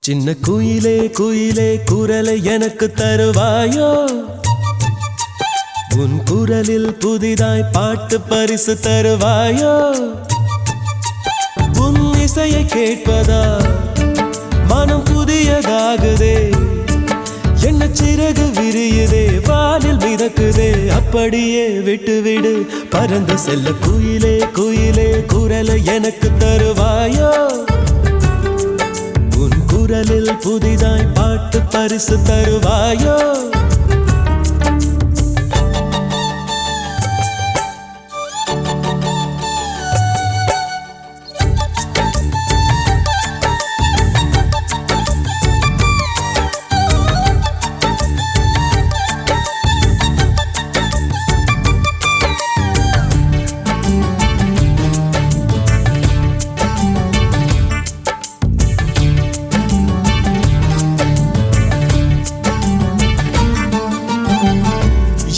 சின்ன குயிலே குயிலே குரலை எனக்கு தருவாயோ உன் குரலில் புதிதாய் பாட்டு பரிசு தருவாயோ உன் இசையை கேட்பதா மனம் புதியதாகுதே என்ன சிறகு விரியுதே வானில் மிதக்குதே அப்படியே விட்டுவிடு பறந்து செல்ல குயிலே குயிலே குரலை எனக்கு தருவாயோ உன் குரலில் புதிதாய் பாட்டு பரிசு தருவாயோ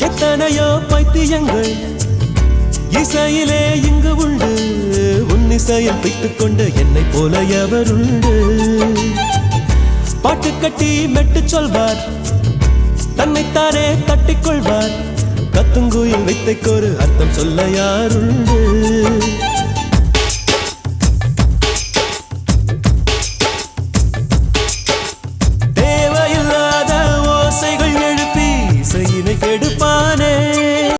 எத்தனையோ பைத்தியங்கள் இசையிலே இங்கு உண்டு உன் இசையில் பித்துக்கொண்டு என்னை போல எவருண்டு பாட்டு கட்டி மெட்டு சொல்வார் தன்னைத்தானே தட்டிக்கொள்வார் கத்துங்குயில் வித்தைக்கொரு அர்த்தம் சொல்ல யாருண்டு